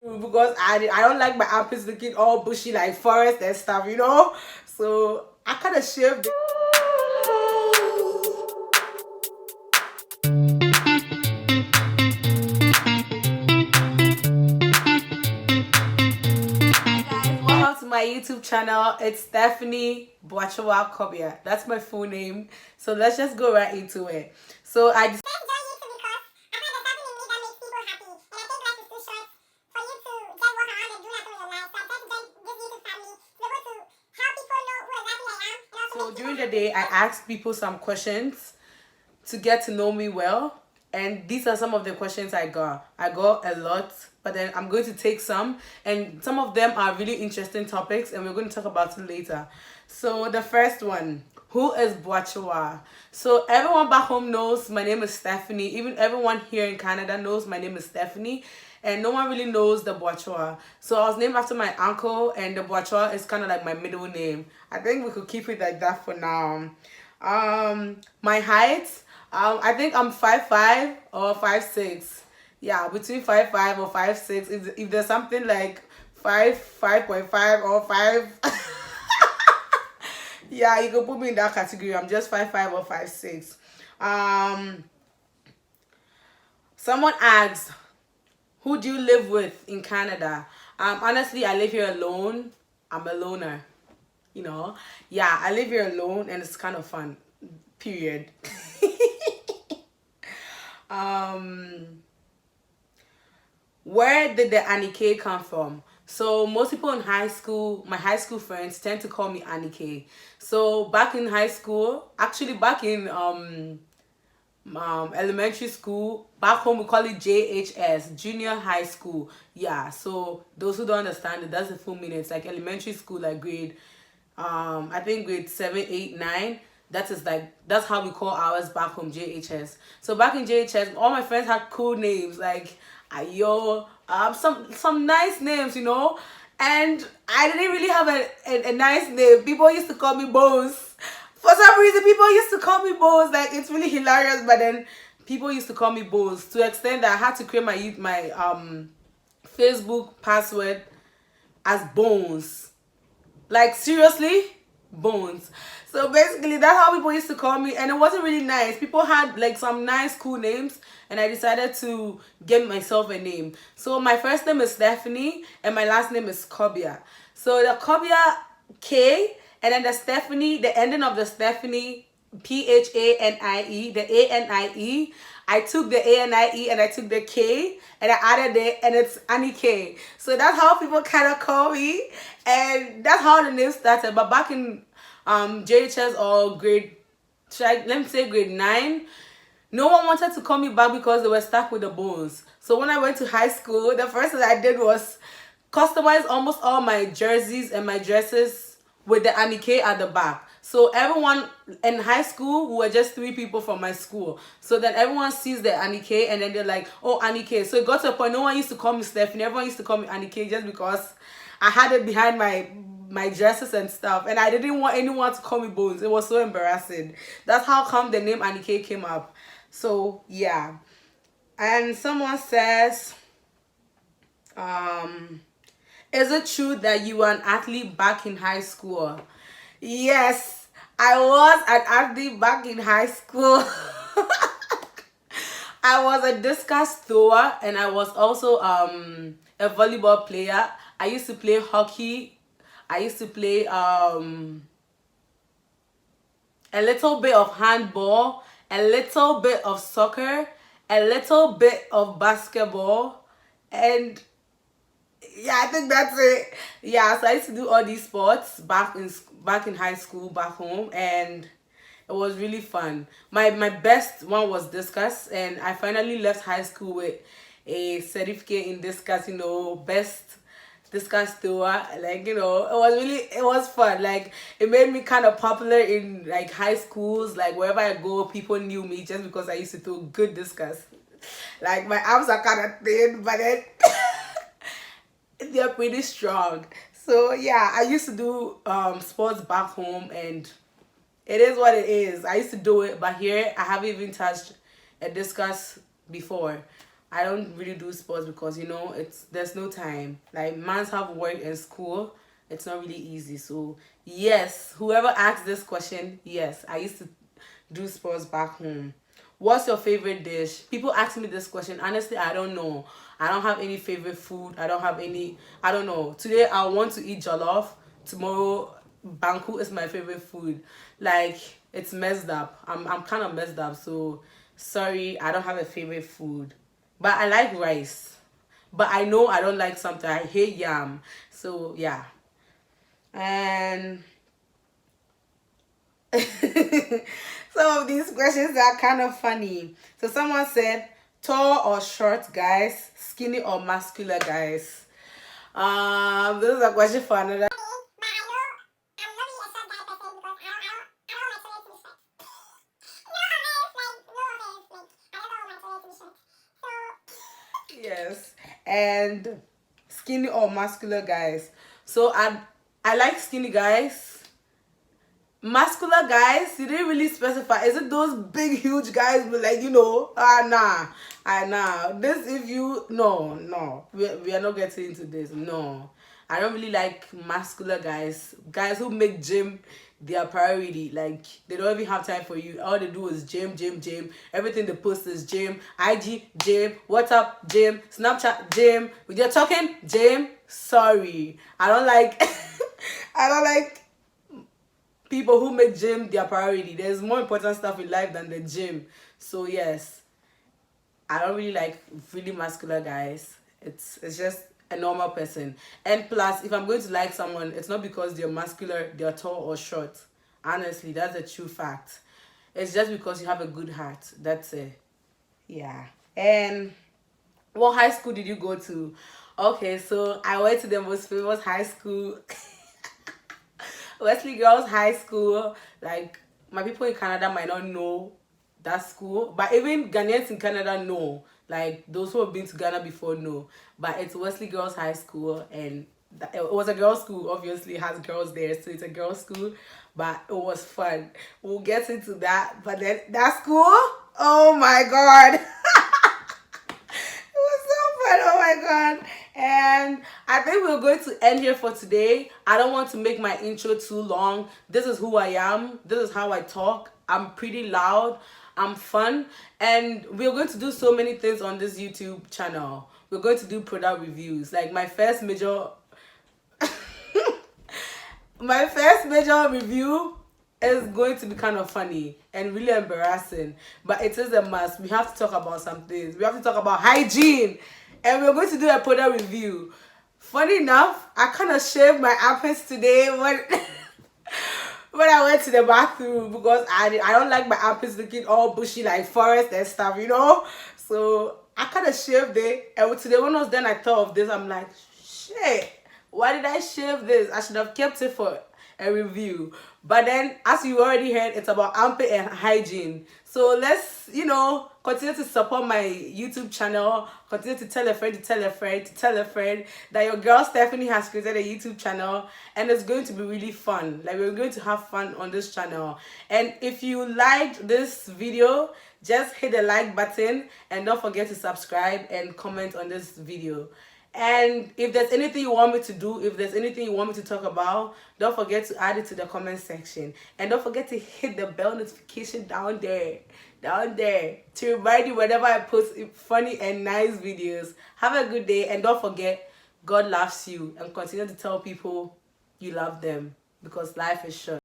because I don't like my armpits looking all bushy like forest and stuff, you know. So I kind of shaved it. Welcome to my YouTube channel. It's Stephanie Boachawa Kobia. That's my full name. So let's just go right into it. So I just so during the day I ask people some questions to get to know me well, and these are some of the questions I got. I got a lot, but then I'm going to take some, and some of them are really interesting topics, and we're going to talk about it later. So the first one, who is Boachawa? So everyone back home knows my name is Stephanie. Even everyone here in Canada knows my name is Stephanie, and no one really knows the Boachawa. So I was named after my uncle, and the Boachawa is kind of like my middle name. I think we could keep it like that for now. My height, I think I'm 5'5" or 5'6". Yeah, between 5'5" or 5'6". If there's something like 5.5 or 5, yeah, you can put me in that category. I'm just 5'5" or 5'6". Someone asked, who do you live with in Canada? Honestly, I live here alone. I'm a loner, you know. Yeah, I live here alone, and it's kind of fun. Period. Where did the Anike come from? So most people in high school, my high school friends tend to call me Anike. So back in high school, actually back in elementary school, back home we call it JHS, junior high school. Yeah, so those who don't understand it, that's the full meaning. It's like elementary school, like grade I think grade 7, 8, 9. That is like, that's how we call ours back home, JHS. So back in JHS, all my friends had cool names like Ayo, some nice names, you know. And I didn't really have a nice name. People used to call me Bones. For some reason, people used to call me Bones. Like, it's really hilarious. But then people used to call me Bones to the extent that I had to create my Facebook password as Bones. Like, seriously? Bones. So basically that's how people used to call me, and it wasn't really nice. People had like some nice cool names, and I decided to give myself a name. So my first name is Stephanie and my last name is Kobia. So the Kobia, K, and then the Stephanie, the ending of the Stephanie, Phanie, the Anie. I took the Anie and I took the K and I added it, and it's Annie K. So that's how people kind of call me, and that's how the name started. But back in JHS or let me say grade 9, no one wanted to call me back because they were stuck with the Bones. So when I went to high school, the first thing I did was customize almost all my jerseys and my dresses with the Anike at the back. So everyone in high school, we were just 3 people from my school. So then everyone sees the Anike, and then they're like, oh, Anike. So it got to a point, no one used to call me Stephanie. Everyone used to call me Anike just because I had it behind my dresses and stuff, and I didn't want anyone to call me Bones. It was so embarrassing. That's how come the name Anike came up. So yeah. And someone says, is it true that you were an athlete back in high school? Yes, I was an athlete back in high school. I was a discus thrower, and I was also a volleyball player. I used to play hockey. I used to play a little bit of handball, a little bit of soccer, a little bit of basketball, and yeah, I think that's it. Yeah, so I used to do all these sports back in high school back home, and it was really fun. My best one was discus, and I finally left high school with a certificate in discus, you know, best discus thrower. Like, you know, it was fun. Like, it made me kind of popular in like high schools. Like, wherever I go, people knew me just because I used to throw good discus. Like, my arms are kind of thin, but then they're pretty strong. So yeah, I used to do sports back home, and it is what it is. I used to do it, but here I haven't even touched a discus before. I don't really do sports because there's no time. Like mans have work and school. It's not really easy. So yes, whoever asked this question, yes, I used to do sports back home. What's your favorite dish? People ask me this question. Honestly, I don't know. I don't have any favorite food. I don't have any. I don't know. Today I want to eat jollof. Tomorrow, banku is my favorite food. Like it's messed up. I'm kind of messed up. So sorry, I don't have a favorite food. But I like rice. But I know I don't like something. I hate yam. So yeah. And some of these questions are kind of funny. So someone said, tall or short guys, skinny or muscular guys. This is a question for another. Yes, and skinny or muscular guys. So I like skinny guys. Muscular guys, you didn't really specify. Is it those big huge guys with like nah. This if you no. We are not getting into this. No. I don't really like muscular guys. Guys who make gym their priority. Like they don't even have time for you. All they do is gym. Everything they post is gym. IG gym. WhatsApp gym. Snapchat gym. When you're talking gym. Sorry. I don't like I don't like people who make gym their priority. There's more important stuff in life than the gym. So yes, I don't really like really muscular guys. It's just a normal person. And plus, if I'm going to like someone, it's not because they're muscular, they're tall or short. Honestly, that's a true fact. It's just because you have a good heart. That's it. Yeah. And what high school did you go to? Okay, so I went to the most famous high school Wesley Girls High School. Like my people in Canada might not know that school, but even Ghanaians in Canada know. Like those who have been to Ghana before know. But it's Wesley Girls High School, and it was a girls' school. Obviously, it has girls there, so it's a girls' school. But it was fun. We'll get into that. But then that school, oh my god. It was so fun. Oh my god. And I think we're going to end here for today. I don't want to make my intro too long. This is who I am. This is how I talk. I'm pretty loud. I'm fun. And we're going to do so many things on this YouTube channel. We're going to do product reviews. Like my first major my first major review is going to be kind of funny and really embarrassing, but it is a must. We have to talk about some things. We have to talk about hygiene, and we're going to do a product review. Funny enough, I kind of shaved my armpits today when when I went to the bathroom because I don't like my armpits looking all bushy like forest and stuff, So I kind of shaved it, and today when I was done, I thought of this. I'm like, shit. Why did I shave this? I should have kept it for a review. But then, as you already heard, it's about armpit and hygiene. So let's, continue to support my YouTube channel. Continue to tell a friend, to tell a friend, to tell a friend that your girl Stephanie has created a YouTube channel. And it's going to be really fun. Like, we're going to have fun on this channel. And if you liked this video, just hit the like button. And don't forget to subscribe and comment on this video. And if there's anything you want me to do, if there's anything you want me to talk about, don't forget to add it to the comment section. And don't forget to hit the bell notification down there, to remind you whenever I post funny and nice videos. Have a good day, and don't forget, God loves you, and continue to tell people you love them because life is short.